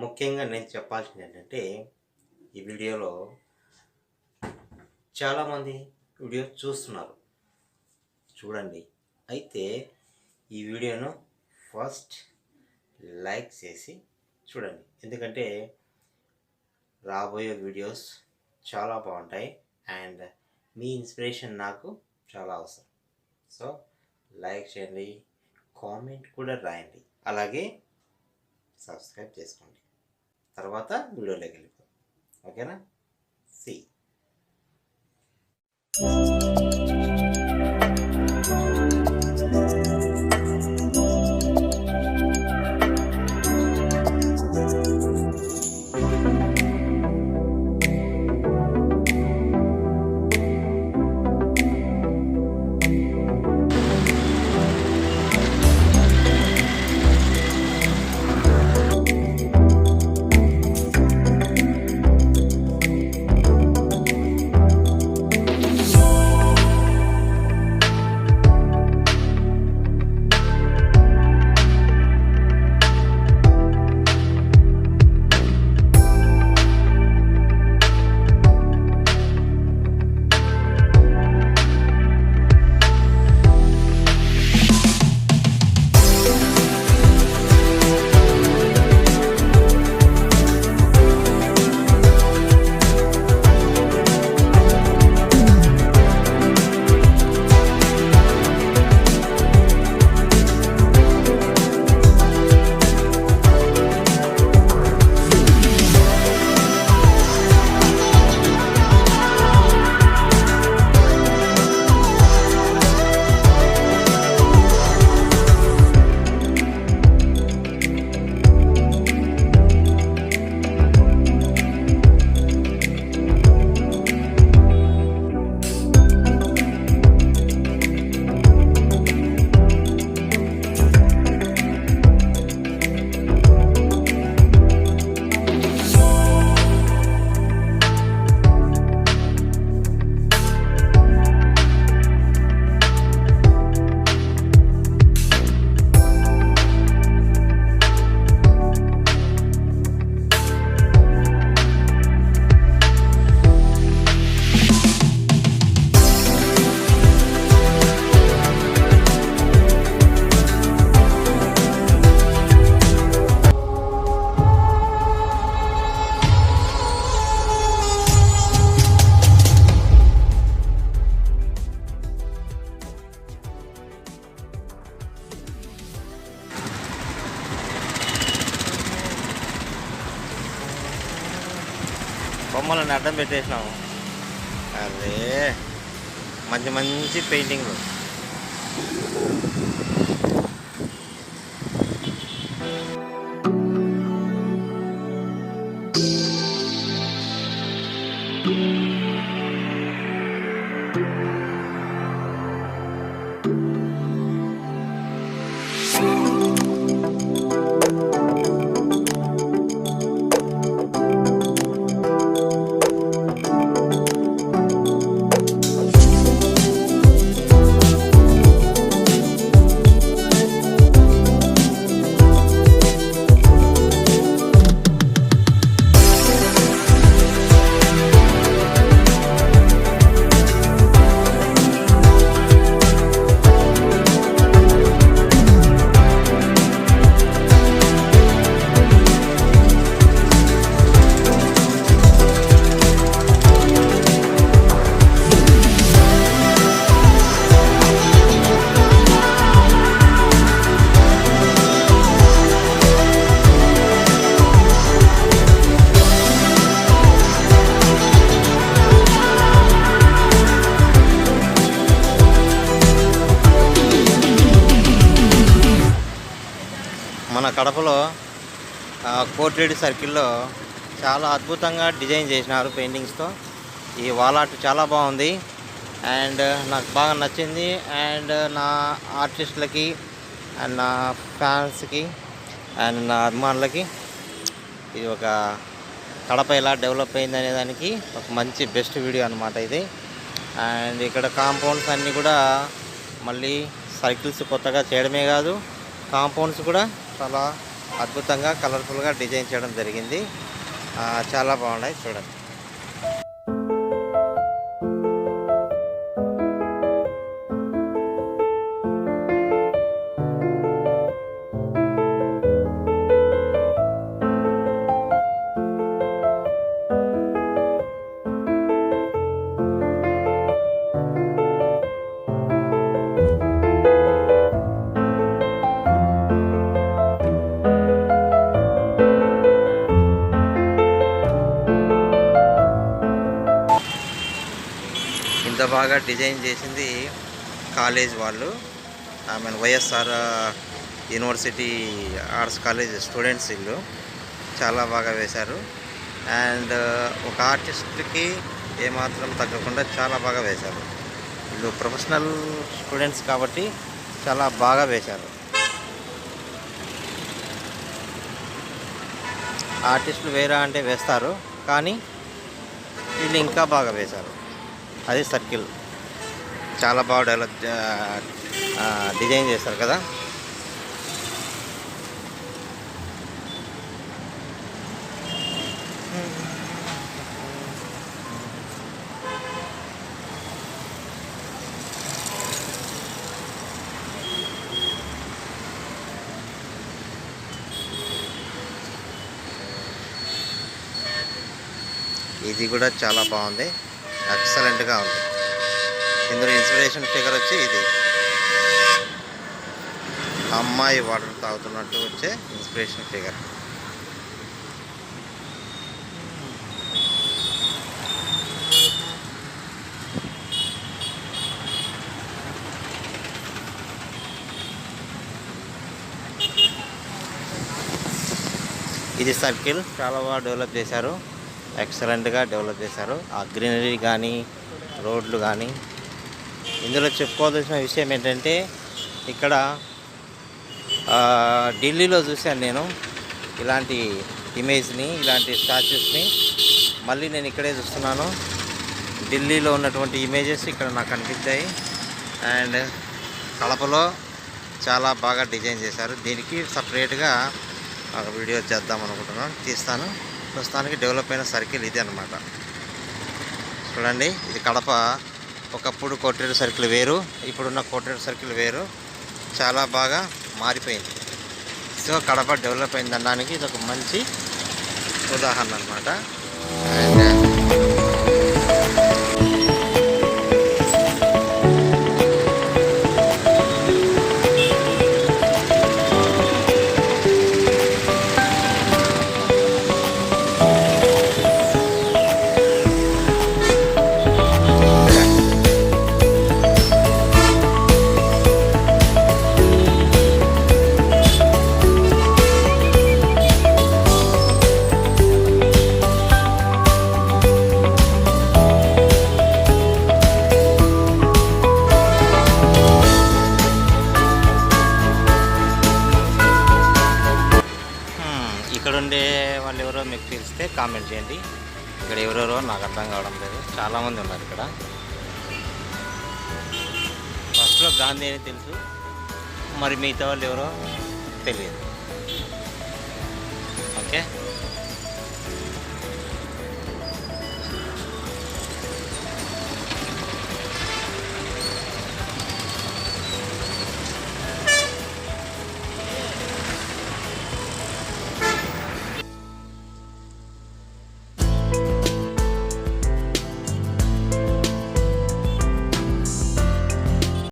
ముఖ్యంగా నేను చెప్పాల్సింది ఏంటంటే ఈ వీడియోలో చాలామంది వీడియో చూస్తున్నారు, చూడండి. అయితే ఈ వీడియోను ఫస్ట్ లైక్ చేసి చూడండి, ఎందుకంటే రాబోయే వీడియోస్ చాలా బాగుంటాయి అండ్ మీ ఇన్స్పిరేషన్ నాకు చాలా అవసరం. సో లైక్ చేయండి, కామెంట్ కూడా రాయండి, అలాగే సబ్స్క్రైబ్ చేసుకోండి. తర్వాత వీడియోలోకి వెళ్ళిపోతాం, ఓకేనా? సి బొమ్మలను అడ్డం పెట్టేసినాము. అదే మంచి మంచి పెయింటింగ్లు. మన కడపలో కోటిరెడ్డి సర్కిల్లో చాలా అద్భుతంగా డిజైన్ చేసినారు పెయింటింగ్స్తో. ఈ వాల్ ఆర్ట్ చాలా బాగుంది అండ్ నాకు బాగా నచ్చింది. అండ్ నా ఆర్టిస్టులకి అండ్ నా ఫ్యాన్స్కి అండ్ నా అభిమానులకి ఇది ఒక కడప ఎలా డెవలప్ అయింది అనే దానికి ఒక మంచి బెస్ట్ వీడియో అనమాట ఇది. అండ్ ఇక్కడ కాంపౌండ్స్ అన్నీ కూడా మళ్ళీ సర్కిల్స్ కొత్తగా చేయడమే కాదు, కాంపౌండ్స్ కూడా చాలా అద్భుతంగా కలర్ఫుల్గా డిజైన్ చేయడం జరిగింది. చాలా బాగున్నాయి చూడండి. ఇంత బాగా డిజైన్ చేసింది కాలేజ్ వాళ్ళు, YSR university arts college students ఇల్లు. చాలా బాగా వేశారు. అండ్ ఒక ఆర్టిస్ట్కి ఏమాత్రం తగ్గకుండా చాలా బాగా వేశారు. వీళ్ళు ప్రొఫెషనల్ స్టూడెంట్స్ కాబట్టి చాలా బాగా వేశారు. ఆర్టిస్టులు వేరే అంటే వేస్తారు, కానీ వీళ్ళు ఇంకా బాగా వేశారు. అది సర్కిల్ చాలా బాగా డిజైన్ చేస్తారు కదా. ఇది కూడా చాలా బాగుంది, ఎక్సలెంట్గా ఉంది. ఇందులో ఇన్స్పిరేషన్ ఫిగర్ వచ్చి ఇది అమ్మాయి వాటర్ తాగుతున్నట్టు వచ్చే ఇన్స్పిరేషన్ ఫిగర్. ఇది సర్కిల్ చాలా బాగా డెవలప్ చేశారు, ఎక్సలెంట్గా డెవలప్ చేశారు. ఆ గ్రీనరీ కానీ రోడ్లు కానీ. ఇందులో చెప్పుకోవాల్సిన విషయం ఏంటంటే, ఇక్కడ ఢిల్లీలో చూశాను నేను ఇలాంటి ఇమేజ్ని, ఇలాంటి స్టాచ్యూస్ని. మళ్ళీ నేను ఇక్కడే చూస్తున్నాను. ఢిల్లీలో ఉన్నటువంటి ఇమేజెస్ ఇక్కడ నాకు కనిపించాయి. అండ్ కడపలో చాలా బాగా డిజైన్ చేశారు. దీనికి సపరేట్గా ఒక వీడియో చేద్దాం అనుకుంటున్నాను, తీస్తాను. ప్రస్తుతానికి డెవలప్ అయిన సర్కిల్ ఇది అన్నమాట. చూడండి, ఇది కడప. ఒకప్పుడు కోటేరు సర్కిల్ వేరు, ఇప్పుడున్న కోటేరు సర్కిల్ వేరు. చాలా బాగా మారిపోయింది. సో కడప డెవలప్ అయిందనడానికి ఇది ఒక మంచి ఉదాహరణ అన్నమాట. ఇక్కడ ఉండే వాళ్ళు ఎవరో మీకు తెలిస్తే కామెంట్ చేయండి. ఇక్కడ ఎవరెవరో నాకు అర్థం కావడం లేదు, చాలామంది ఉన్నారు ఇక్కడ. ఫస్ట్లో గాంధీ అని తెలుసు, మరి మిగతా వాళ్ళు ఎవరో తెలియదు. ఓకే.